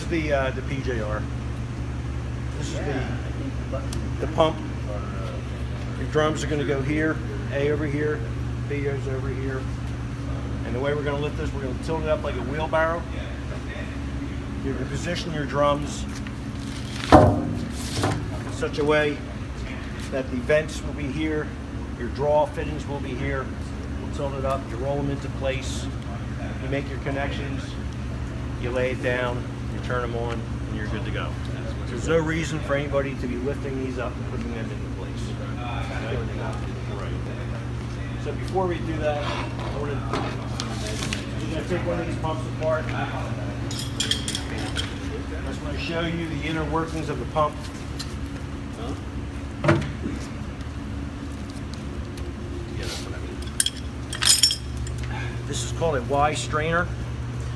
the PJR. This is the pump. Your drums are going to go here, A over here, B goes over here. And the way we're going to lift this, we're going to tilt it up like a wheelbarrow. You're going to position your drums in such a way that the vents will be here, your draw fittings will be here. We'll tilt it up, you roll them into place, you make your connections, you lay it down, you turn them on, and you're good to go. There's no reason for anybody to be lifting these up and putting them into place. So before we do that, we're going to take one of these pumps apart. I just want to show you the inner workings of the pump. This is called a Y strainer.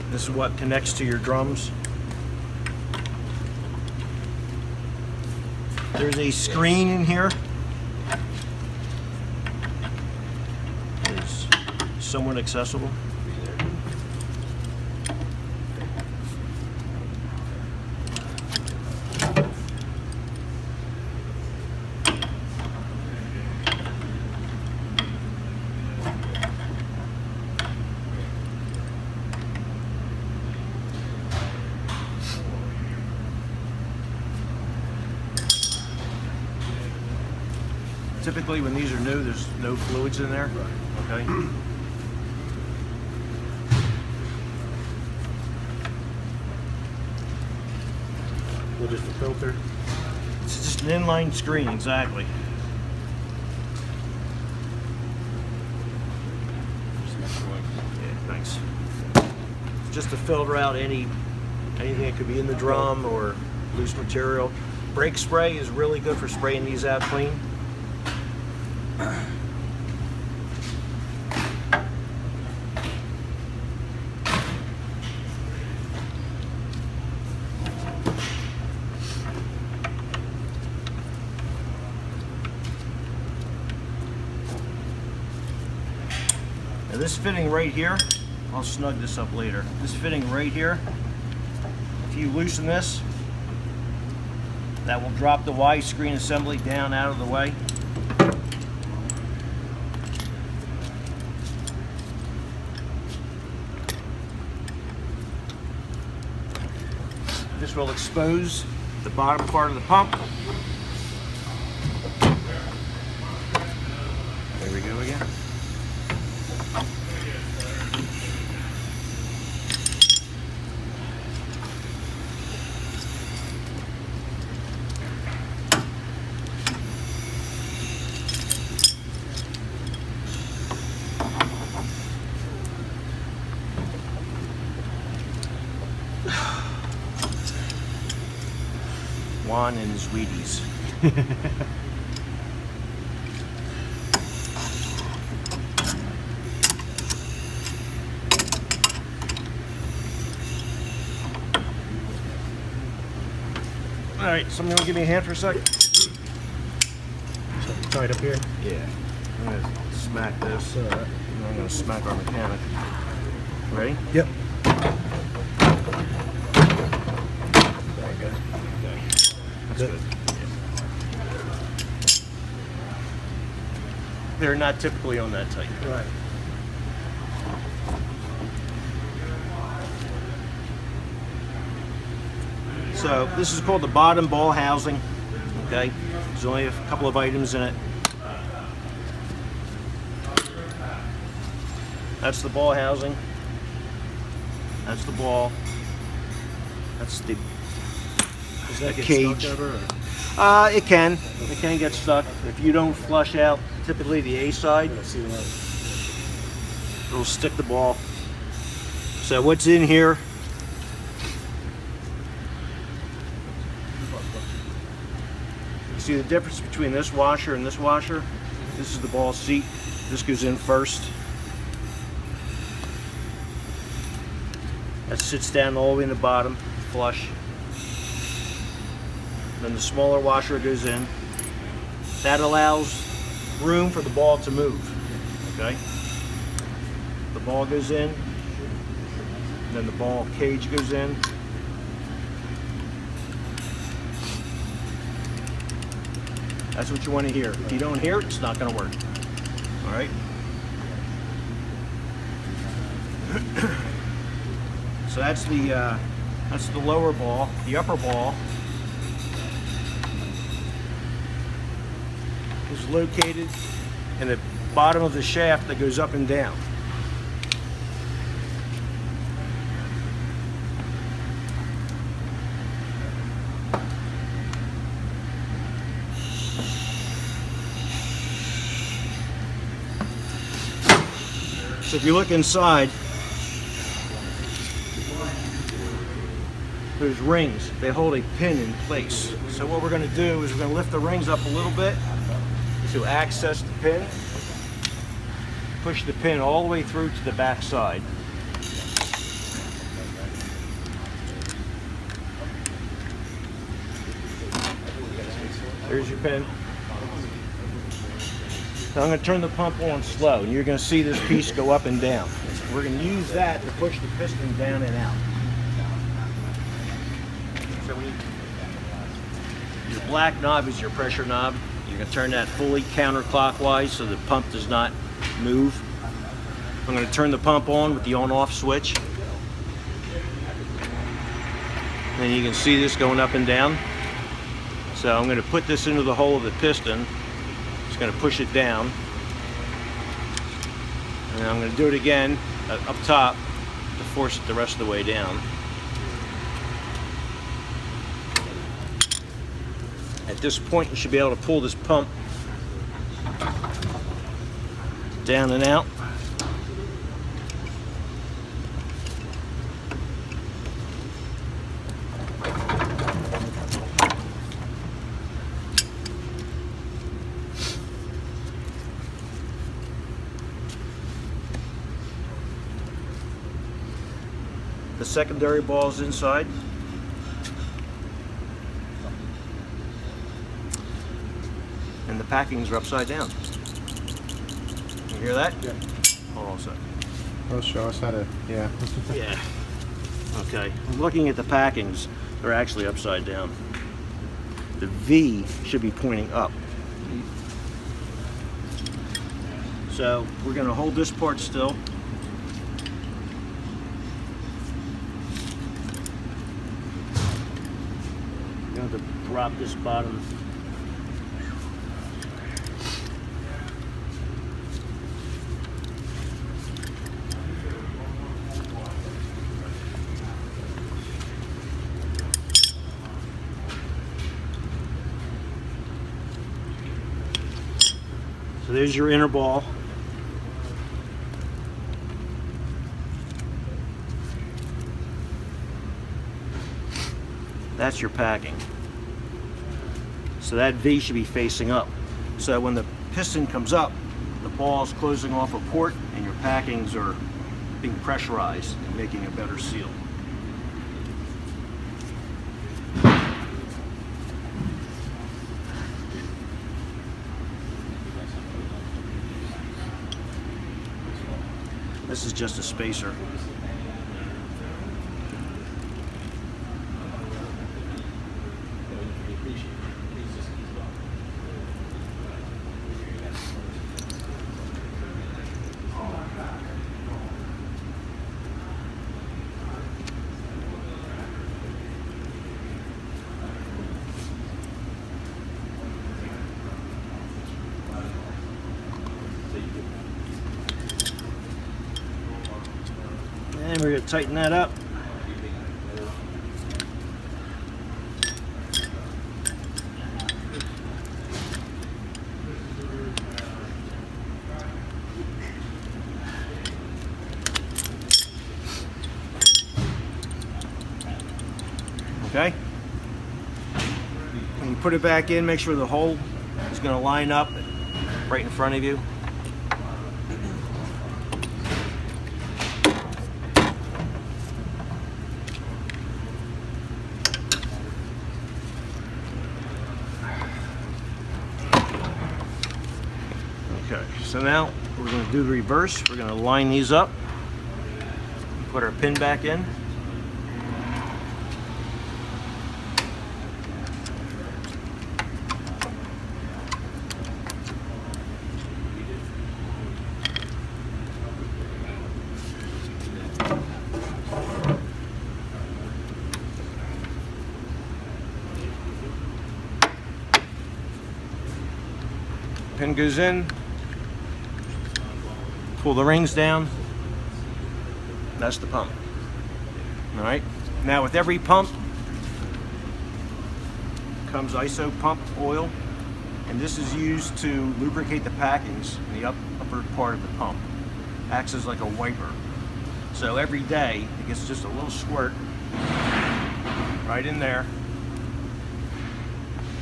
This is what connects to your drums. There's a screen in here. It's somewhat accessible. Typically, when these are new, there's no fluids in there. Okay. What is the filter? It's just an inline screen, exactly. Yeah, thanks. Just to filter out anything that could be in the drum or loose material. Brake spray is really good for spraying these out clean. Now this fitting right here, I'll snug this up later. This fitting right here, if you loosen this, that will drop the Y screen assembly down out of the way. This will expose the bottom part of the pump. There we go again. Juan and his Wheaties. All right, somebody want to give me a hand for a second? Something tied up here? Yeah. I'm going to smack this. And I'm going to smack our mechanic. Ready? Yep. That's good. They're not typically on that tight. Right. So this is called the bottom ball housing. Okay. There's only a couple of items in it. That's the ball housing. That's the ball. That's the cage. It can get stuck if you don't flush out typically the A side. It'll stick the ball. So what's in here? You see the difference between this washer and this washer? This is the ball seat. This goes in first. That sits down all the way in the bottom, flush. Then the smaller washer goes in. That allows room for the ball to move. Okay? The ball goes in, and then the ball cage goes in. That's what you want to hear. If you don't hear it, it's not going to work. All right. So that's the lower ball. The upper ball is located in the bottom of the shaft that goes up and down. So if you look inside, there's rings. They hold a pin in place. So what we're going to do is we're going to lift the rings up a little bit to access the pin. Push the pin all the way through to the back side. There's your pin. Now I'm going to turn the pump on slow, and you're going to see this piece go up and down. We're going to use that to push the piston down and out. So your black knob is your pressure knob. You're going to turn that fully counterclockwise so the pump does not move. I'm going to turn the pump on with the on-off switch. And you can see this going up and down. So I'm going to put this into the hole of the piston. Just going to push it down. And I'm going to do it again up top to force it the rest of the way down. At this point, you should be able to pull this pump down and out. The secondary ball is inside. And the packings are upside down. You hear that? Yeah. Hold on a second. Oh, show us how to, yeah. Yeah. Okay. I'm looking at the packings. They're actually upside down. The V should be pointing up. So we're going to hold this part still. I'm going to drop this bottom. So there's your inner ball. That's your packing. So that V should be facing up. So when the piston comes up, the ball is closing off a port and your packings are being pressurized and making a better seal. This is just a spacer. And we're going to tighten that up. Okay. When you put it back in, make sure the hole is going to line up right in front of you. Okay, so now we're going to do the reverse. We're going to line these up, put our pin back in. Pin goes in, pull the rings down, that's the pump. All right, now with every pump comes ISO pump oil, and this is used to lubricate the packings in the upper part of the pump. Acts as like a wiper. So every day it gets just a little squirt right in there.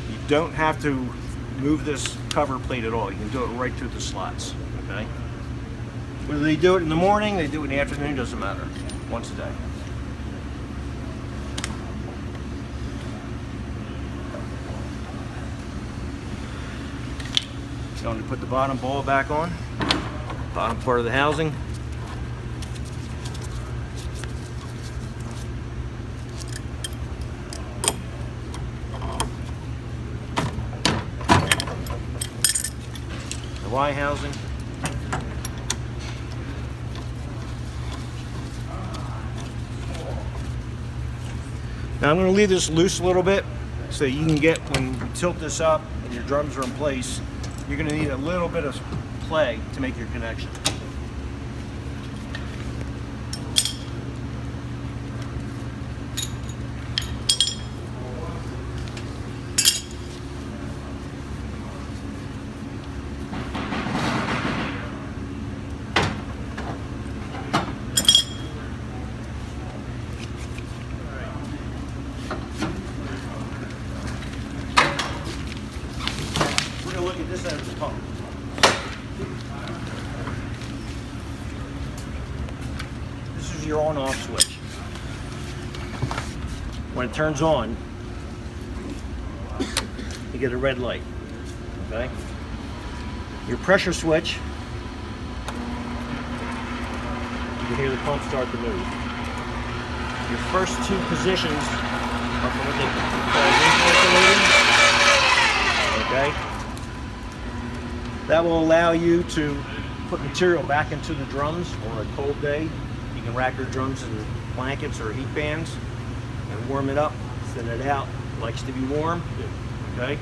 You don't have to move this cover plate at all. You can do it right through the slots, okay? Whether they do it in the morning, they do it in the afternoon, doesn't matter. Once a day. Going to put the bottom ball back on, bottom part of the housing. The Y housing. Now I'm going to leave this loose a little bit so you can get, when you tilt this up and your drums are in place, you're going to need a little bit of play to make your connection. Look at this end of the pump. This is your on-off switch. When it turns on, you get a red light. Okay? Your pressure switch, you can hear the pump start to move. Your first two positions are for what they call recirculating. Okay? That will allow you to put material back into the drums on a cold day. You can wrap your drums in blankets or heat bands and warm it up, thin it out. It likes to be warm. Okay.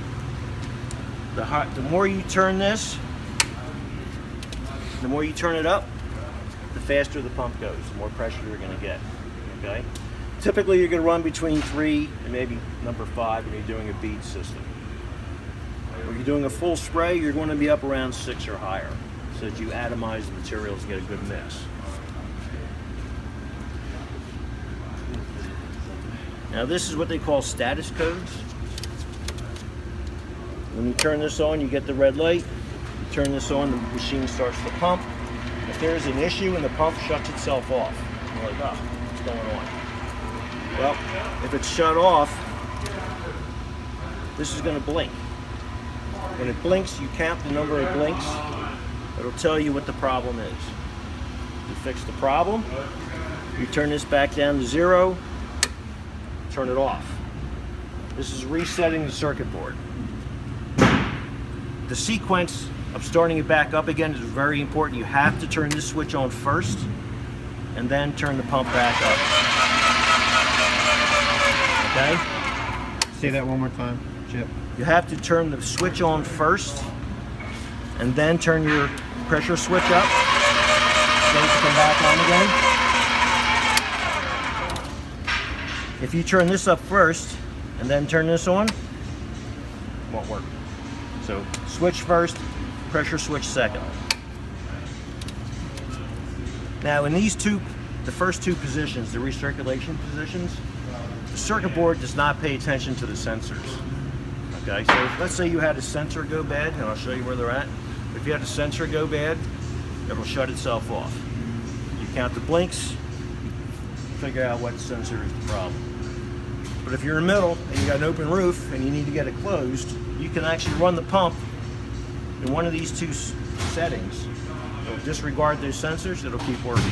The more you turn this, the more you turn it up, the faster the pump goes, the more pressure you're going to get. Okay. Typically, you're going to run between 3 and maybe number 5 when you're doing a bead system. When you're doing a full spray, you're going to be up around 6 or higher, so that you atomize the materials and get a good mix. Now this is what they call status codes. When you turn this on, you get the red light. You turn this on, the machine starts to pump. If there's an issue and the pump shuts itself off, you're like, oh, what's going on? Well, if it's shut off, this is going to blink. When it blinks, you count the number of blinks. It'll tell you what the problem is. You fix the problem, you turn this back down to 0, turn it off. This is resetting the circuit board. The sequence of starting it back up again is very important. You have to turn this switch on first and then turn the pump back up. Okay? Say that one more time, Chip. You have to turn the switch on first and then turn your pressure switch up. Then to come back on again. If you turn this up first and then turn this on, it won't work. So switch first, pressure switch second. Now in these two, the first two positions, the recirculation positions, the circuit board does not pay attention to the sensors. Okay, so let's say you had a sensor go bad, and I'll show you where they're at. If you had a sensor go bad, it'll shut itself off. You count the blinks, figure out what sensor is the problem. But if you're in the middle and you got an open roof and you need to get it closed, you can actually run the pump in one of these two settings. It'll disregard those sensors, it'll keep working.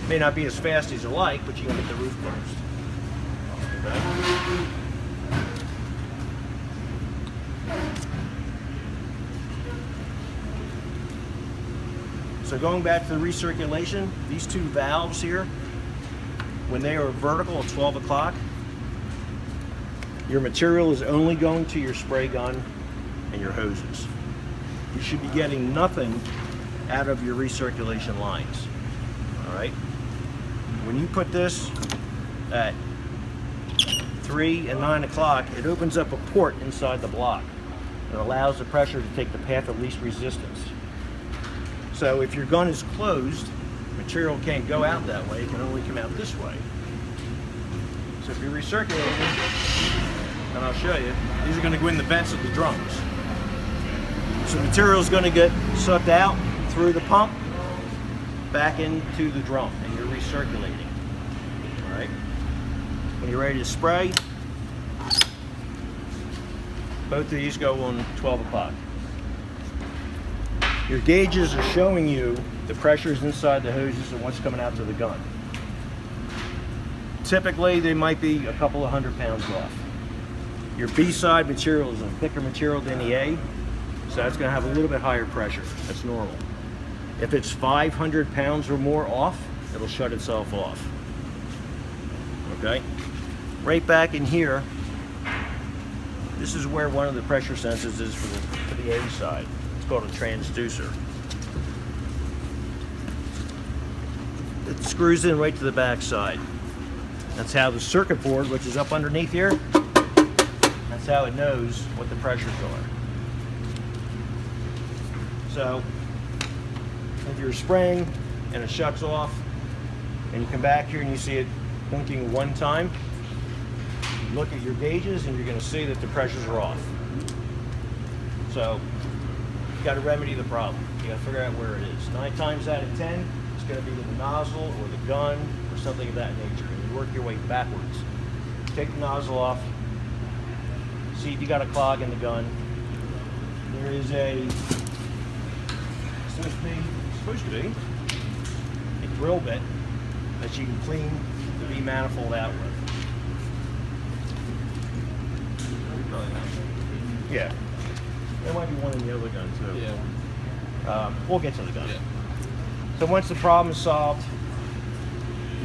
It may not be as fast as you like, but you can get the roof closed. Okay? So going back to the recirculation, these two valves here, when they are vertical at 12 o'clock, your material is only going to your spray gun and your hoses. you should be getting nothing out of your recirculation lines. All right. When you put this at 3 and 9 o'clock, it opens up a port inside the block. It allows the pressure to take the path of least resistance. So if your gun is closed, material can't go out that way, it can only come out this way. So if you're recirculating, and I'll show you, these are going to go in the vents of the drums. So material is going to get sucked out through the pump, back into the drum, and you're recirculating. All right. When you're ready to spray, both of these go on 12 o'clock. Your gauges are showing you the pressures inside the hoses and what's coming out to the gun. Typically, they might be a couple of 100 pounds off. Your B side material is a thicker material than the A, so that's going to have a little bit higher pressure. That's normal. If it's 500 pounds or more off, it'll shut itself off. Okay? Right back in here, this is where one of the pressure sensors is for the A side. It's called a transducer. It screws in right to the back side. That's how the circuit board, which is up underneath here, that's how it knows what the pressures are. So, if you're spraying and it shuts off, and you come back here and you see it blinking one time, you look at your gauges and you're going to see that the pressures are off. So, you've got to remedy the problem. You got to figure out where it is. 9 times out of 10, it's going to be the nozzle or the gun or something of that nature. And you work your way backwards. Take the nozzle off. See if you got a clog in the gun. There is supposed to be a drill bit that you can clean the Vee manifold out with. Yeah. There might be one in the other gun too. Yeah. We'll get to the gun. Yeah. So once the problem is solved,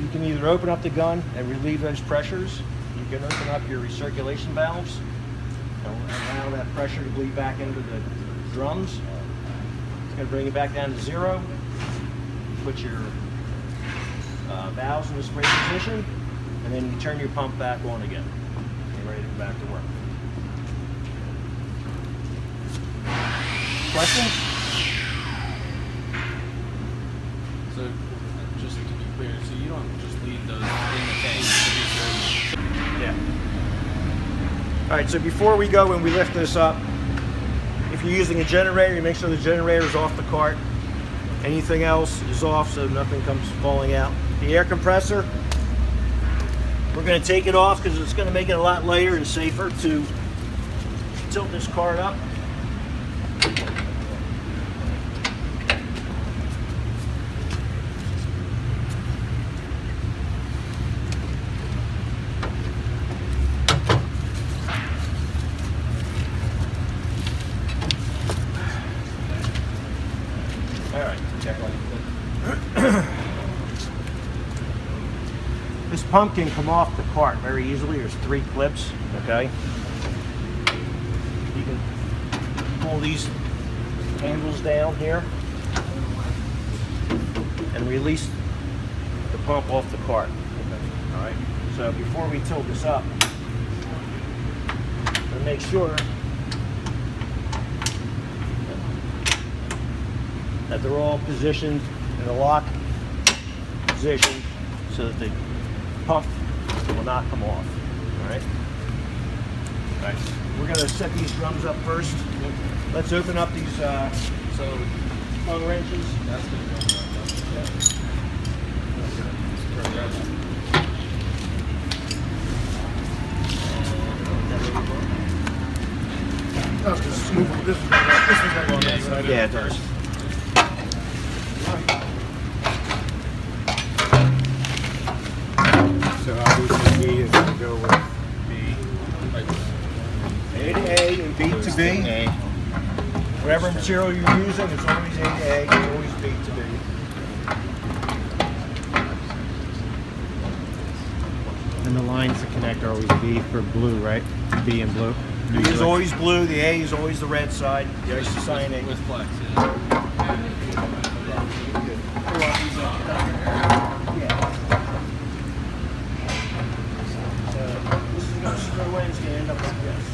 you can either open up the gun and relieve those pressures. You can open up your recirculation valves and allow that pressure to bleed back into the drums. It's going to bring it back down to 0. Put your valves in the spray position, and then you turn your pump back on again. You're ready to go back to work. Questions? So, just to be clear, so you don't just leave those in the tank. Yeah. All right, so before we go and we lift this up, if you're using a generator, you make sure the generator is off the cart. Anything else is off so nothing comes falling out. The air compressor, we're going to take it off because it's going to make it a lot lighter and safer to tilt this cart up. This pump can come off the cart very easily. There's 3 clips, okay? You can pull these handles down here and release the pump off the cart. All right. So before we tilt this up, we'll make sure that they're all positioned in a lock position so that the pump will not come off. All right. All right. We're going to set these drums up first. Let's open up these tongue wrenches. That's going to go I was just moving. This one's going to go on that side. Yeah, it does. So obviously B is going to go with B. A to A and B to B. Whatever material you're using, it's always A to A, it's always B to B. And the lines to connect are always B for blue, right? B and blue. B is always blue, the A is always the red side, the isocyanate. With flex, yeah. This is going to screw in, it's going to end up like this.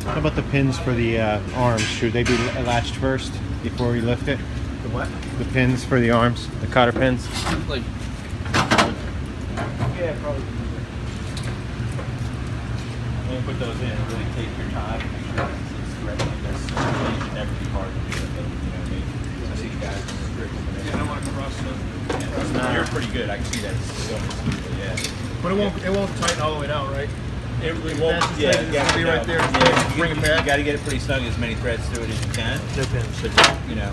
How about the pins for the arms? Should they be latched first before we lift it? The what? The pins for the arms, the cotter pins. Like, Yeah, probably. When you put those in, really take your time, make sure it's ready like this. You should never be hard to do it, you know what I mean? I see you guys. yeah, I don't want to cross the. You're pretty good. I can see that it's going smoothly, yeah. But it won't tighten all the way down, right? It won't, Yeah, it's gonna be right there. Yeah, Bring it you back. got to get it pretty snug, as many threads through it as you can. No pins. But, you know,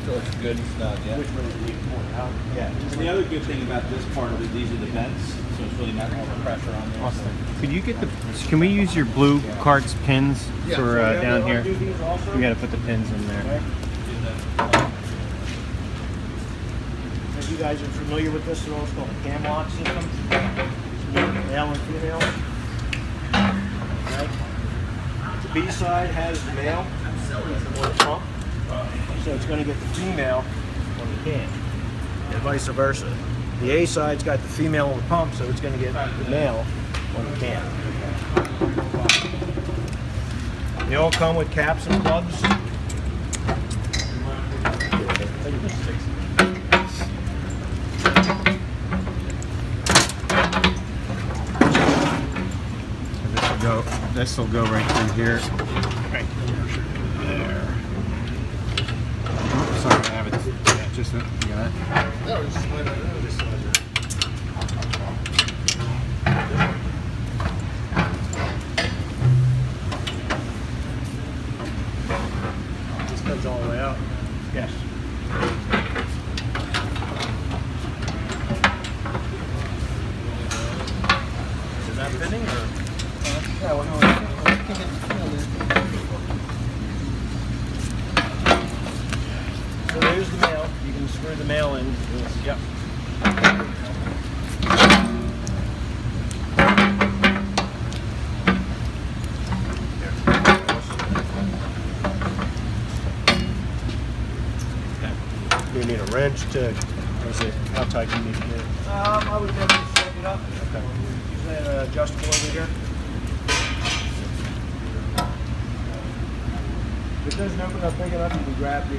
so it's good and snug, yeah. Which way do you need more out? Yeah. And the other good thing about this part of it, these are the vents, so it's really not all the pressure on there. Austin, could you get the? Can we use your blue carts pins for down here? We got to put the pins in there. If you guys are familiar with this, it's called a cam lock system. Male and female. Right? The B side has the male on the pump, so it's going to get the female on the cam, and vice versa. The A side's got the female on the pump, so it's going to get the male on the cam. They all come with caps and plugs. This will go right through here. Right there. Oh, sorry, I have it. Yeah, just you got it. That was just slide right out. Just slide right. This comes all the way out. Yes. Is that fitting or? Yeah, well, no, I can't get the feel in. So there's the male. You can screw the male in. Yep. You need a wrench to, or is it, how tight do you need to get it? I would definitely set it up. Okay. Is that adjustable over here? If it doesn't open up big enough, you can grab the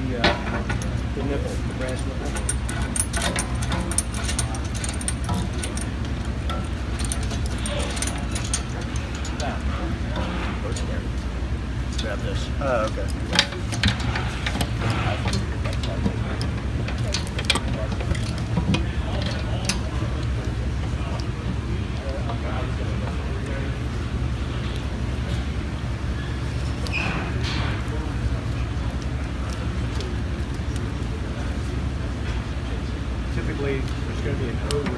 nipple, the brass nipple. Now, what's there? Grab this. Oh, okay. Typically, there's going to be an over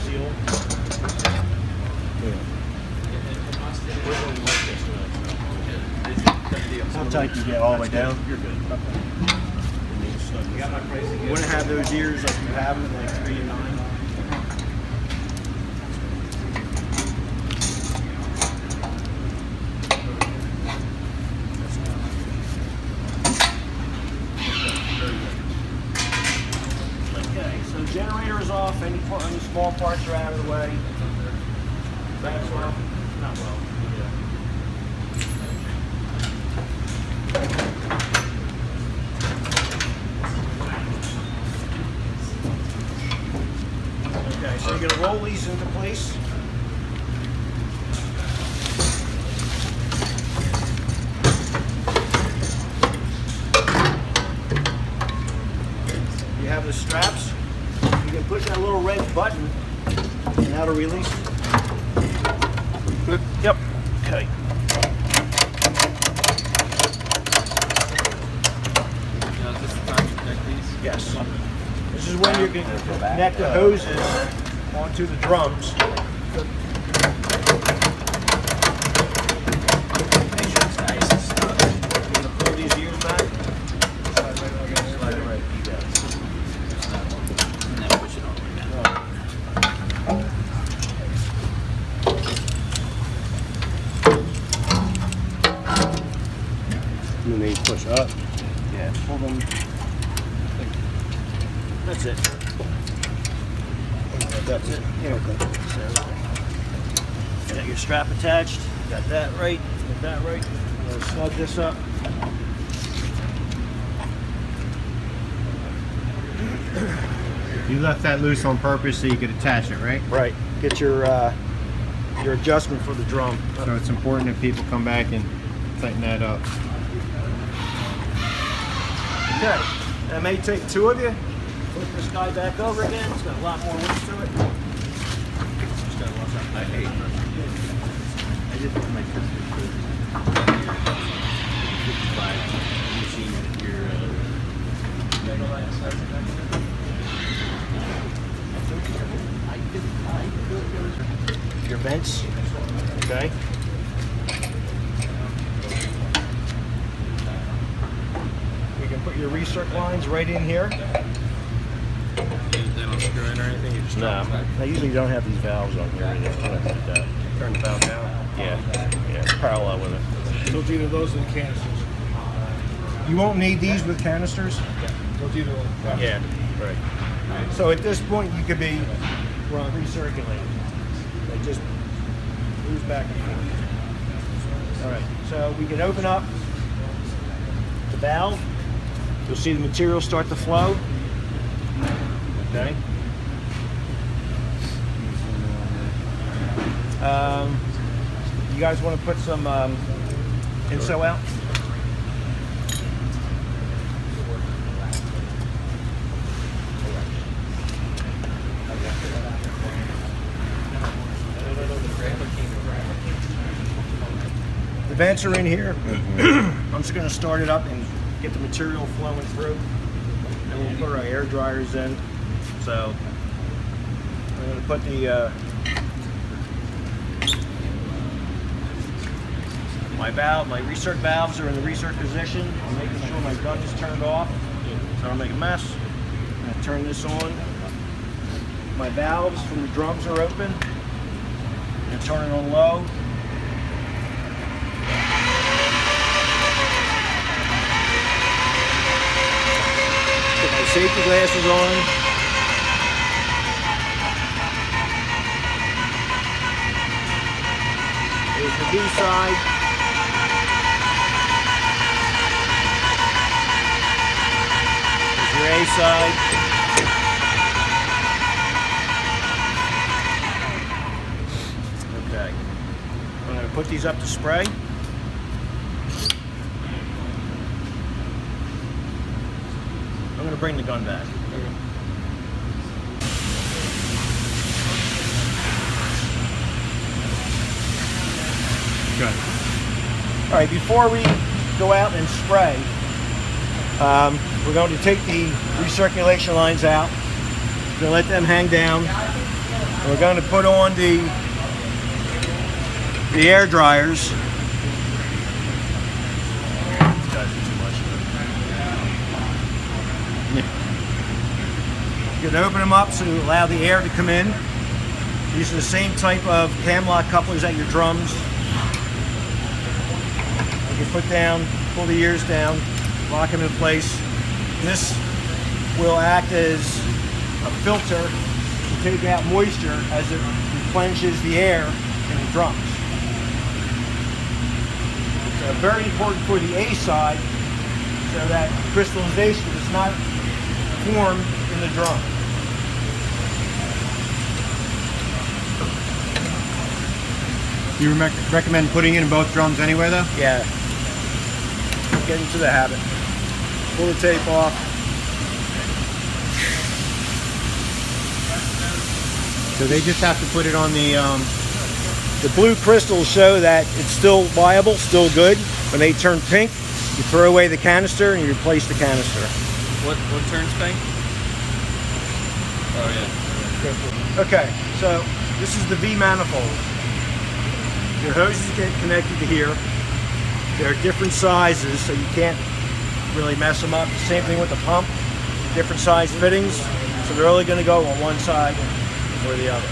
seal. How tight do you get all the way down? You're good. You want to have those ears like you have them, like 3 and 9. Okay, so generator is off. Any small parts are out of the way. That's well. Not well. Okay, so you're going to roll these into place. You have the straps. You can push that little red button and that'll release it. Yep. Okay. Now, is this the time to connect these? Yes. This is when you're going to connect the hoses onto the drums. Make sure it's nice and snug. You're going to pull these ears back. Slide right And then they push up. Yeah, pull them. That's it. That's it. Yeah, okay. So, got your strap attached. Got that right. Got that right. I'm gonna snug this up. You left that loose on purpose so you could attach it, right? Right. Get your adjustment for the drum. So it's important that people come back and tighten that up. Okay. That may take two of you. Flip this guy back over again. It's got a lot more weight to it. Just gotta watch out. I hate pressure. I just want my sisters to 55 machine your Your vents. Okay. You can put your recirc lines right in here. They don't screw in or anything. You just drop them back. I usually don't have these valves on here. Like that. Turn the valve down. Yeah, parallel with it. So it's either those or the canisters. You won't need these with canisters. So it's either one. Yeah, right. So at this point, you could be recirculating. It just moves back and forth. All right, so we can open up the valve. You'll see the material start to flow. Okay. You guys want to put some inso out? The vents are in here. I'm just going to start it up and get the material flowing through. And we'll put our air dryers in. So I'm going to put the my recirc valves are in the recirc position. I'm making sure my gun is turned off, so I don't make a mess. I'm going to turn this on. My valves from the drums are open. I'm going to turn it on low. Put my safety glasses on. There's the B side. There's your A side. Okay. I'm going to put these up to spray. I'm going to bring the gun back. Good. All right, before we go out and spray, we're going to take the recirculation lines out. We're going to let them hang down. And we're going to put on the air dryers. You're going to open them up so you allow the air to come in. These are the same type of cam lock couplers at your drums. You can put down, pull the ears down, lock them in place. And this will act as a filter to take out moisture as it replenishes the air in the drums. It's very important for the A side so that crystallization does not form in the drum. You recommend putting it in both drums anyway, though? Yeah. Get into the habit. Pull the tape off. So they just have to put it on the blue crystals show that it's still viable, still good. When they turn pink, you throw away the canister and you replace the canister. What turns pink? Oh yeah. Okay, so this is the Vee Manifold. Your hoses get connected to here. They're different sizes, so you can't really mess them up. Same thing with the pump. Different size fittings, so they're only going to go on one side or the other.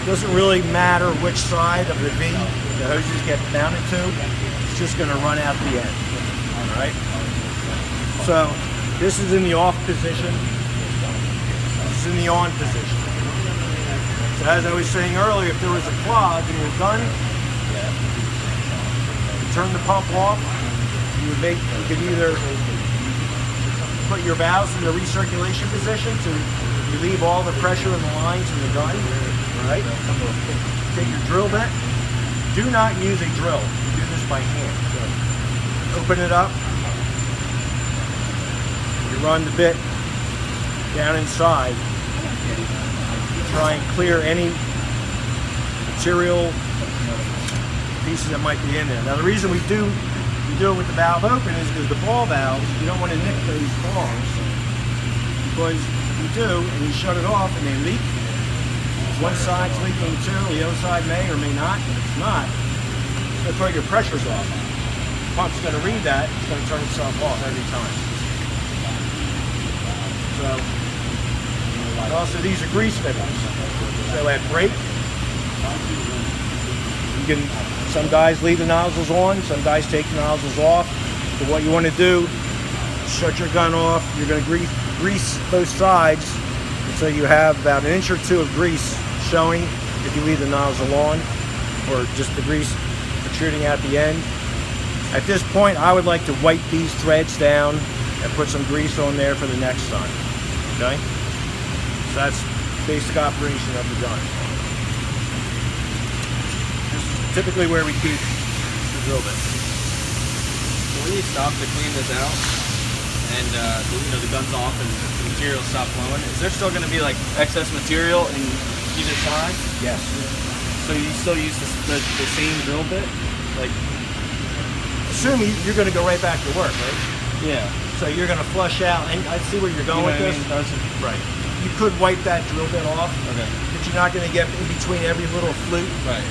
It doesn't really matter which side of the V the hoses get mounted to. It's just going to run out the end. All right. So this is in the off position. This is in the on position. So as I was saying earlier, if there was a clog in your gun, you turn the pump off. You could either put your valves in the recirculation position to relieve all the pressure in the lines in the gun. All right. Take your drill bit. Do not use a drill. You do this by hand. So open it up. You run the bit down inside. Try and clear any material pieces that might be in there. Now the reason we do it with the valve open is because the ball valves, you don't want to nick those bars, because you do and you shut it off and they leak. One side's leaking material, the other side may or may not. If it's not, it's going to throw your pressures off. The pump's going to read that, it's going to turn itself off every time. So, and also these are grease fittings. So at break, you can, some guys leave the nozzles on, some guys take the nozzles off. So what you want to do, shut your gun off, you're going to grease both sides so you have about 1 or 2 inches of grease showing if you leave the nozzle on, or just the grease protruding at the end. At this point, I would like to wipe these threads down and put some grease on there for the next time. Okay? So that's basic operation of the gun. This is typically where we keep the drill bit. So when you stop to clean this out, and the gun's off and the material stopped flowing, is there still going to be like excess material in either side? Yes. So you still use the same drill bit? Like, assuming you're going to go right back to work, right? yeah. So you're going to flush out, and I see where you're going with this. Right. You could wipe that drill bit off, Okay. but you're not going to get in between every little flute. Right.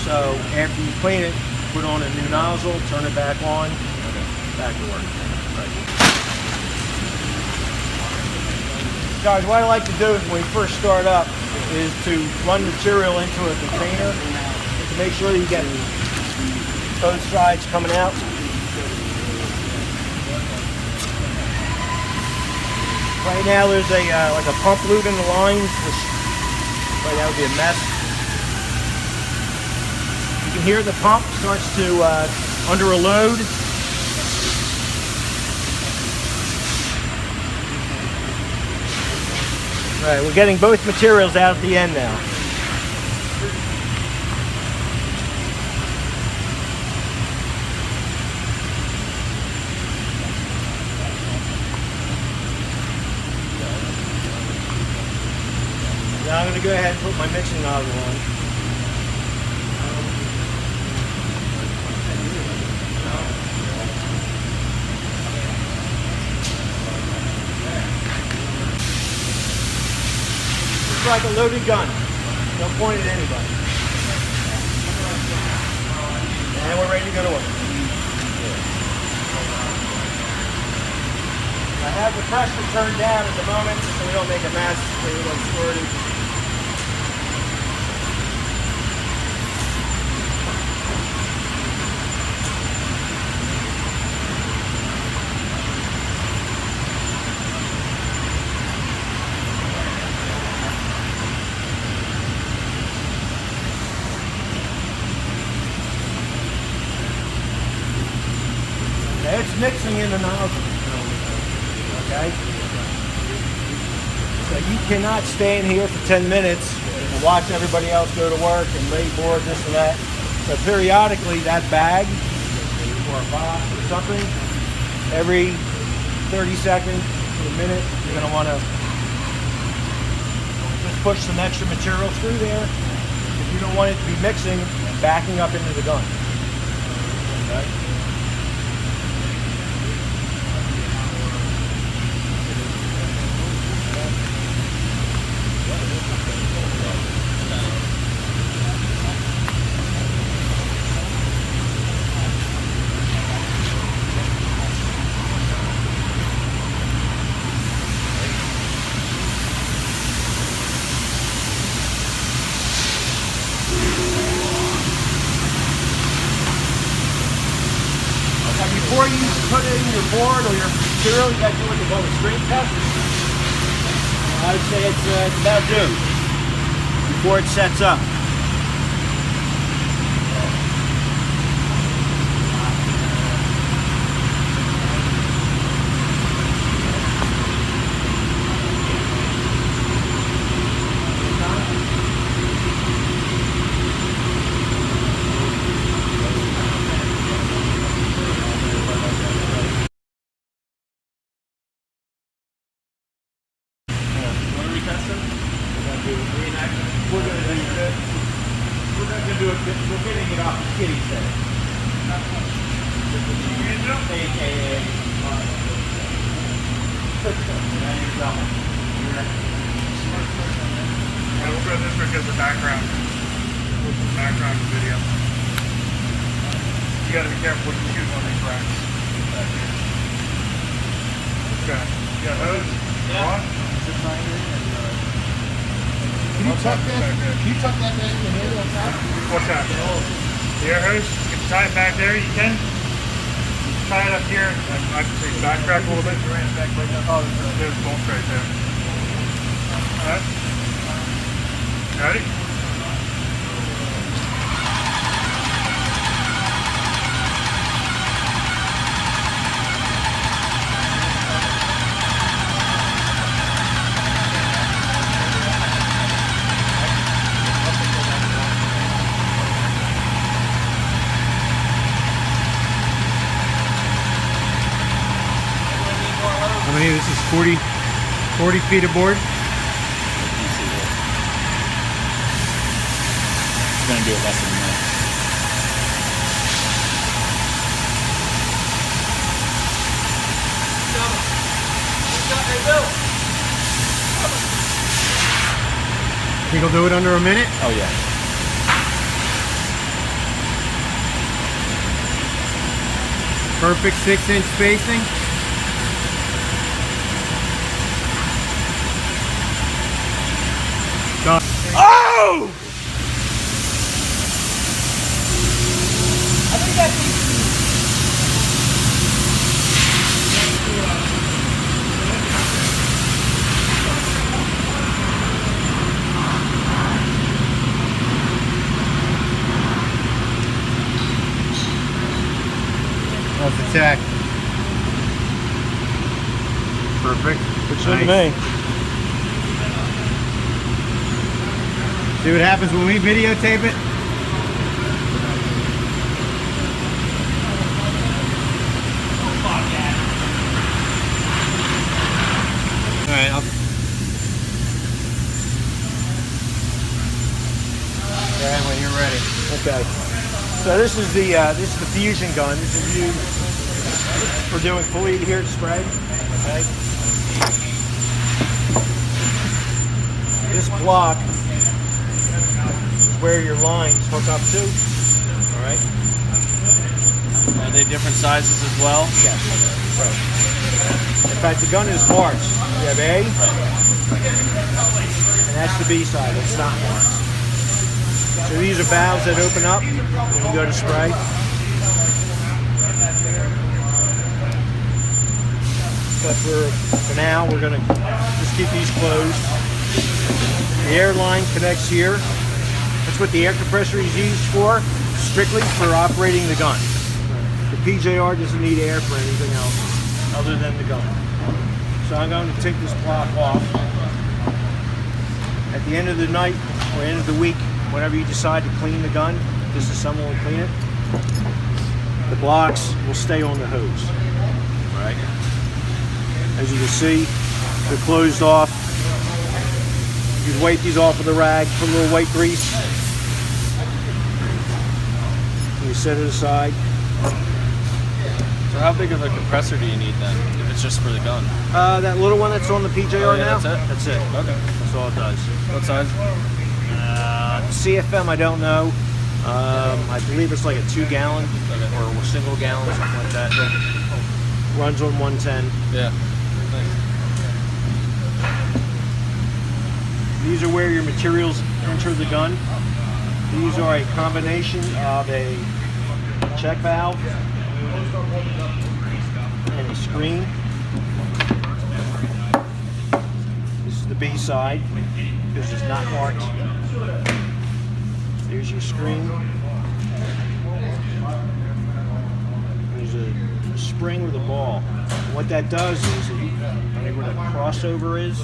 So after you clean it, put on a new nozzle, turn it back on, back to work. Right. Guys, what I like to do when we first start up is to run material into a container to make sure you get both sides coming out. Right now there's a like a pump lube in the lines, which right now would be a mess. You can hear the pump starts to under a load. All right, we're getting both materials out at the end now. Now I'm going to go ahead and put my mixing nozzle on. It's like a loaded gun. Don't point at anybody. And we're ready to go to work. I have the pressure turned down at the moment so we don't make a mess, so we don't squirt it. It's mixing in the nozzle, okay? So you cannot stay in here for 10 minutes and watch everybody else go to work and lay board, this and that. So periodically that bag or a box or something, every 30 seconds to a minute, you're going to want to just push some extra material through there if you don't want it to be mixing and backing up into the gun. Okay? put in your board or your material, you got to do what they call a strain test. I would say it's about due before it sets up. We're getting it off the kitty center. AKA. We'll throw this because the background video. You gotta be careful what you shoot on these racks. Okay. You got those? Yeah. Can you tuck that back in the middle on top? What's that? The air hose. You can tie it back there. You can. Tie it up here. I can say backtrack a little bit. Oh, there's bolts right there. Alright. Ready? How many? This is 40 feet of board. It's gonna do it less than a minute. Think he'll do it under a minute? Oh yeah. Perfect 6-inch spacing. Done. Oh! I think that's How's the tack? Perfect. Looks good to me. See what happens when we videotape it? Alright, okay, when you're ready. Okay. So this is the fusion gun. This is used for doing fully adhered spray. Okay. This block is where your lines hook up to. All right. Are they different sizes as well? Yes. Right. In fact, the gun is marked. You have A, and that's the B side. It's not marked. So these are valves that open up when you go to spray. But for now, we're going to just keep these closed. The air line connects here. That's what the air compressor is used for, strictly for operating the gun. The PJR doesn't need air for anything else other than the gun. So I'm going to take this block off. At the end of the night or end of the week, whenever you decide to clean the gun, disassemble and clean it, the blocks will stay on the hose. Right? As you can see, they're closed off. You can wipe these off with a rag, put a little white grease. You set it aside. So how big of a compressor do you need then, if it's just for the gun? That little one that's on the PJR now? That's it? That's it. Okay. That's all it does. What size? CFM, I don't know. I believe it's like a 2-gallon or a single gallon, something like that. Runs on 110. Yeah. These are where your materials enter the gun. These are a combination of a check valve screen. This is the B side, because it's not marked. There's your screen. There's a spring with a ball. And what that does is, where the crossover is,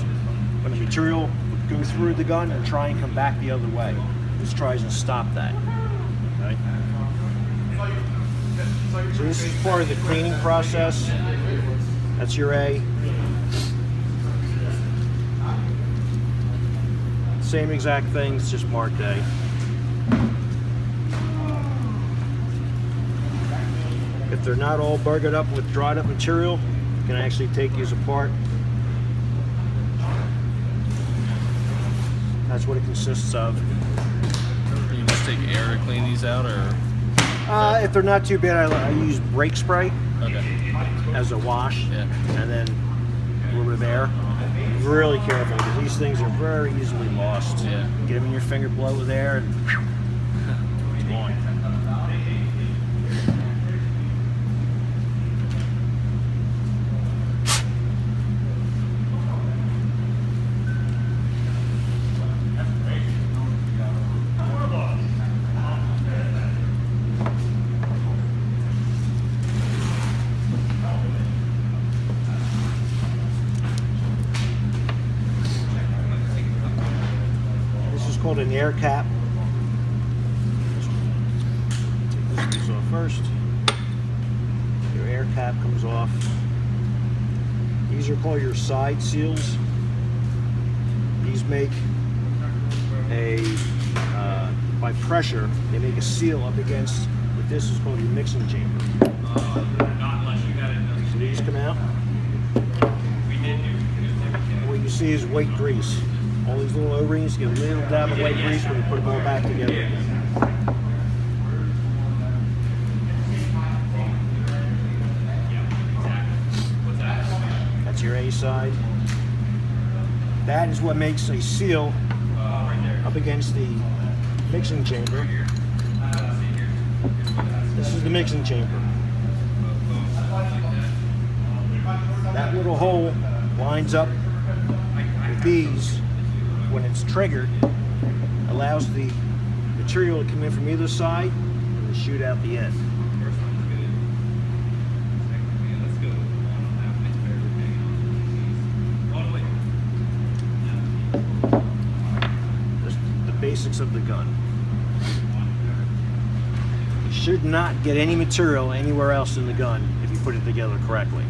when the material will go through the gun and try and come back the other way. This tries to stop that. Okay? So this is part of the cleaning process. That's your A. Same exact thing, it's just marked A. If they're not all burgered up with dried up material, you can actually take these apart. That's what it consists of. Can you just take air to clean these out, or? If they're not too bad, I use brake spray as a wash, and then a little bit of air. Really careful, because these things are very easily lost. Yeah. Get them in your finger, blow with air, and it's gone. Called an air cap. Take this off first. Your air cap comes off. These are called your side seals. These make by pressure, they make a seal up against what this is called your mixing chamber. So these come out. And what you see is white grease. All these little O-rings get a little dab of white grease when you put them all back together again. That's your A side. That is what makes a seal up against the mixing chamber. This is the mixing chamber. That little hole lines up with these. When it's triggered, allows the material to come in from either side and to shoot out the end. Just the basics of the gun. You should not get any material anywhere else in the gun if you put it together correctly.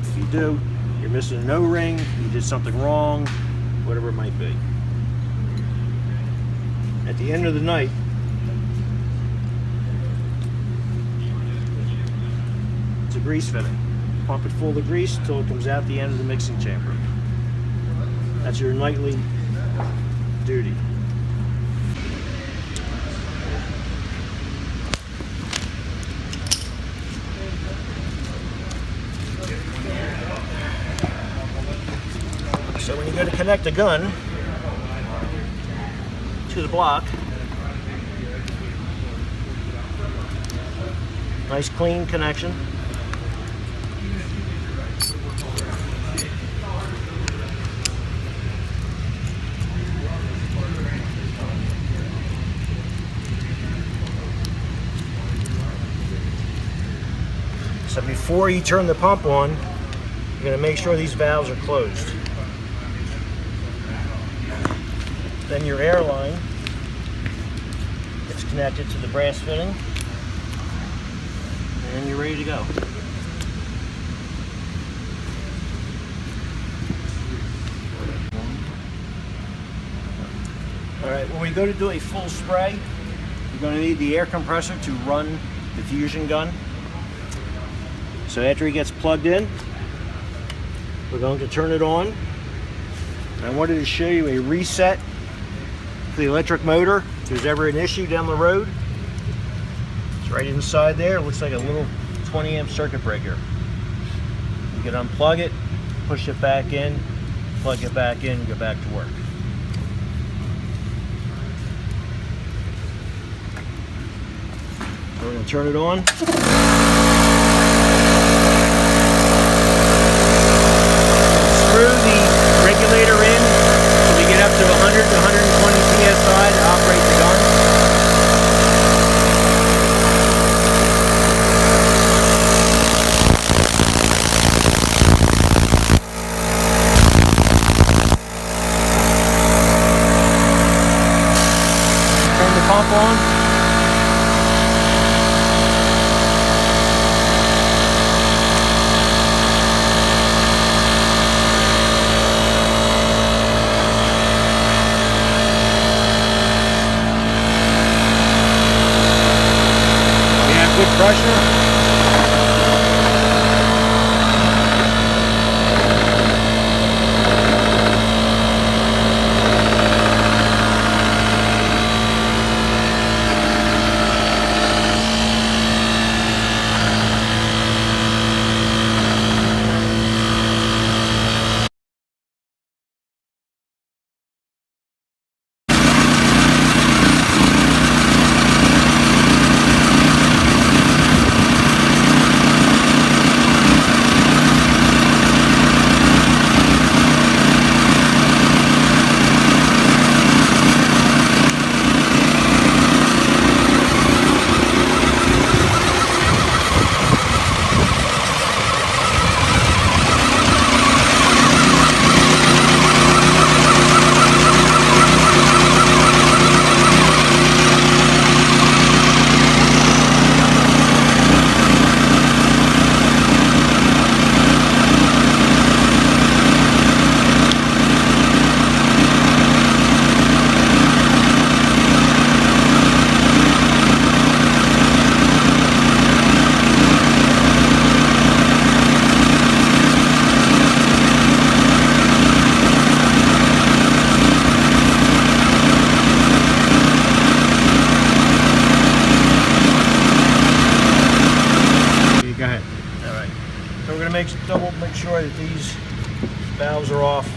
If you do, you're missing an O-ring, you did something wrong, whatever it might be. At the end of the night, it's a grease fitting. Pump it full of grease until it comes out the end of the mixing chamber. That's your nightly duty. So when you go to connect a gun to the block, nice clean connection. So before you turn the pump on, you're going to make sure these valves are closed. Then your air line gets connected to the brass fitting, and you're ready to go. All right, when we go to do a full spray, you're going to need the air compressor to run the fusion gun. So after it gets plugged in, we're going to turn it on. I wanted to show you a reset for the electric motor if there's ever an issue down the road. It's right inside there. It looks like a little 20 amp circuit breaker. You can unplug it, push it back in, plug it back in, and go back to work. So we're going to turn it on. double make sure that these valves are off.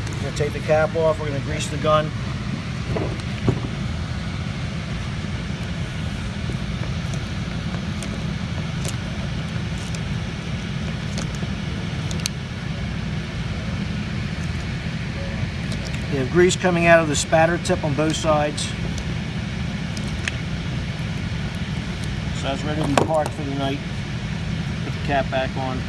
We're going to take the cap off. We're going to grease the gun. You have grease coming out of the spatter tip on both sides. So that's ready to be parked for the night. Put the cap back on.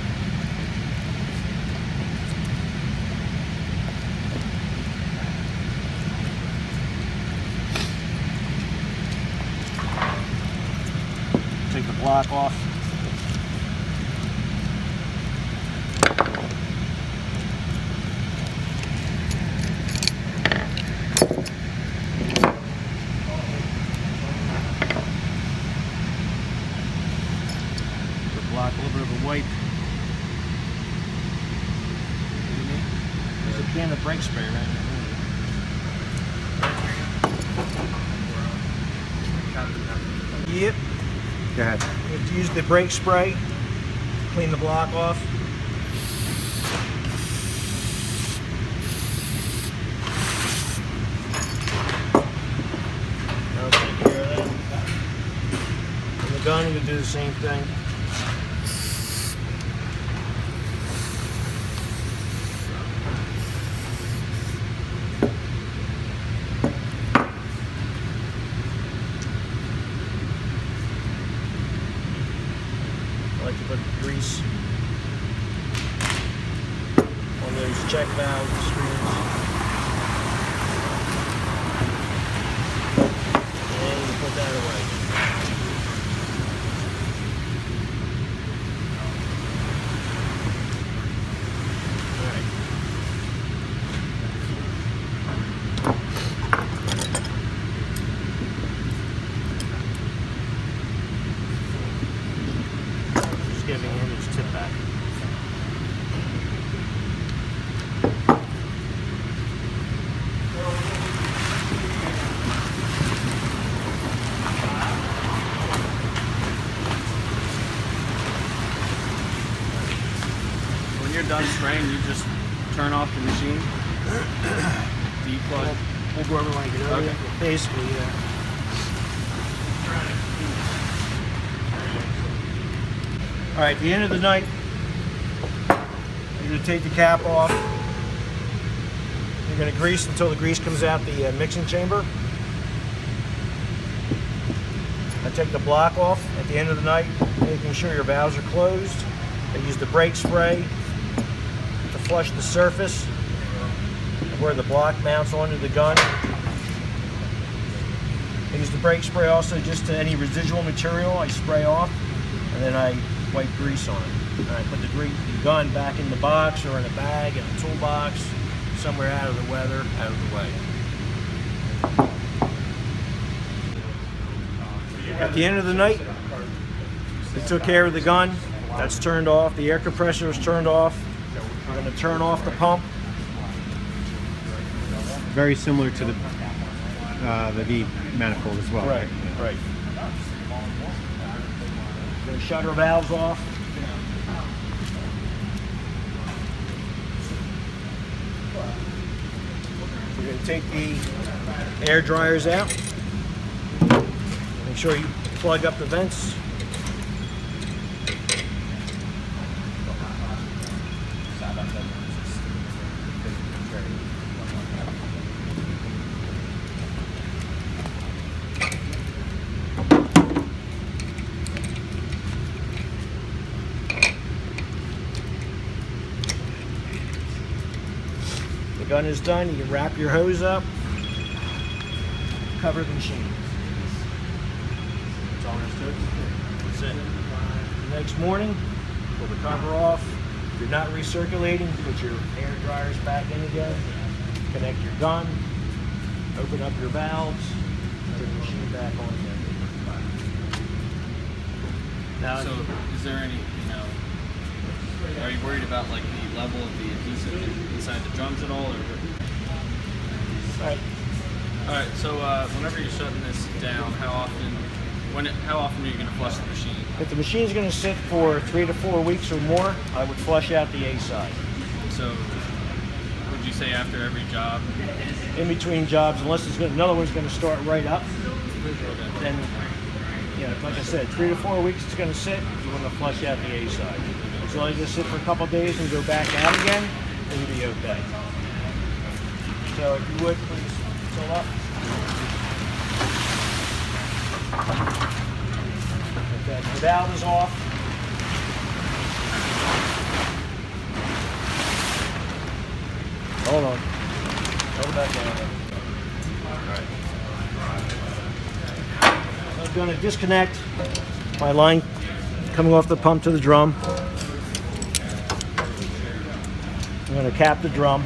Take the block off. A little bit of a wipe. There's a can of brake spray right there. Yep. Go ahead. You have to use the brake spray, clean the block off. That'll take care of that. And the gun, we do the same thing. I like to put grease on those check valve screens. And you put that away. Alright. Just giving him his tip back. When you're done spraying, you just turn off the machine, deplug. We'll go over when I get over Okay. there. Basically, yeah. All right, at the end of the night, you're going to take the cap off. You're going to grease until the grease comes out the mixing chamber. I take the block off at the end of the night, making sure your valves are closed. I use the brake spray to flush the surface where the block mounts onto the gun. I use the brake spray also just to any residual material I spray off, and then I wipe grease on it. And I put the gun back in the box or in a bag, in a toolbox, somewhere out of the weather, out of the way. At the end of the night, we took care of the gun. That's turned off. The air compressor is turned off. We're going to turn off the pump. Very similar to the Vee manifold as well. Right. We're going to shut our valves off. We're going to take the air dryers out. Make sure you plug up the vents. The gun is done. You can wrap your hose up, cover the machine. That's all there is to it. That's it. The next morning, pull the cover off. If you're not recirculating, put your air dryers back in again. Connect your gun. Open up your valves. Put the machine back on again. Now, So, is there any, are you worried about like the level of the adhesive inside the drums at all, or? right. All right. So, whenever you're shutting this down, how often How often are you going to flush the machine? If the machine's going to sit for 3 to 4 weeks or more, I would flush out the A side. So, would you say after every job? In between jobs, unless another one's going to start right up, then, like I said, 3 to 4 weeks it's going to sit, you want to flush out the A side. As long as you sit for a couple of days and go back out again, then you'll be okay. So if you would, please fill up. Okay, the valve is off. Hold on. Hold it back down. So I'm going to disconnect my line coming off the pump to the drum. I'm going to cap the drum.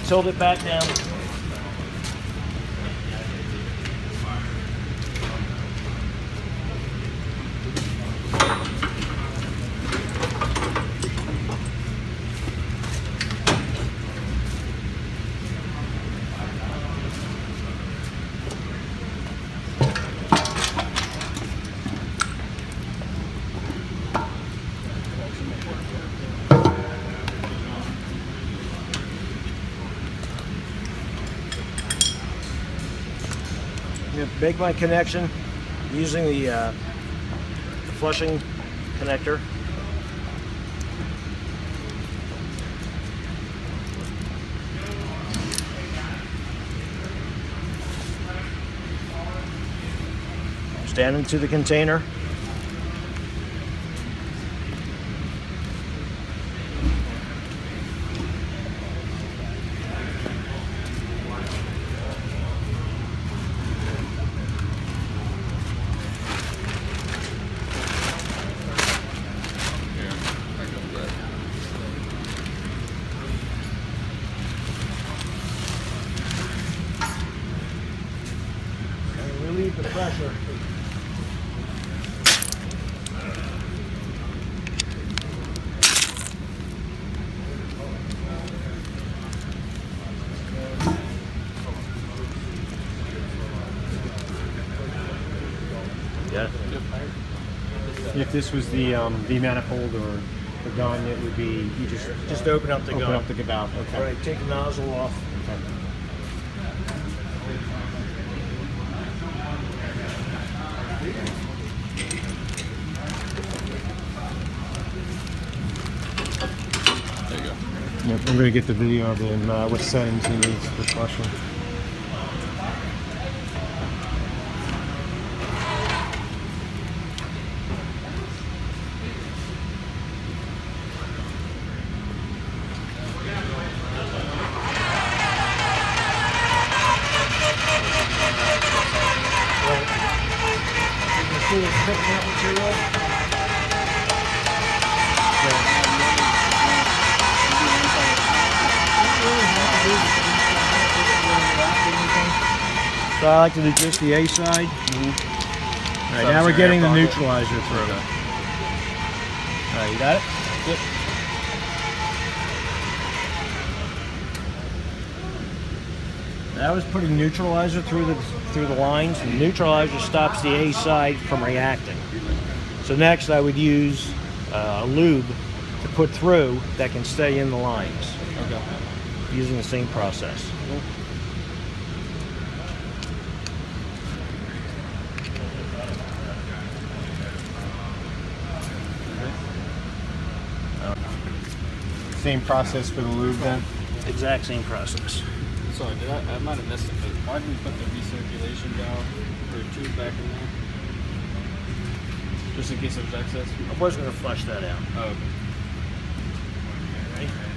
Tilt it back down. Make my connection using the flushing connector. Stand into the container. Relieve the pressure. Yeah. If this was the Vee Manifold or the gun, it would be you Just open up the gun. open up the valve. Okay. All right, take the nozzle off. Okay. There you go. Yep, I'm going to get the video of him, what settings he needs for flushing. You can see it's picking up material. So I like to do just the A side. All right, now we're getting the neutralizer through. All right, you got it? Yep. That was putting neutralizer through the lines. The neutralizer stops the A side from reacting. So next I would use a lube to put through that can stay in the lines. Okay. Using the same process. Same process for the lube then? Exact same process. Sorry, I might have missed it, but why did we put the recirculation valve or tube back in there? Just in case there was excess? I was going to flush that out. Oh, okay. Ready?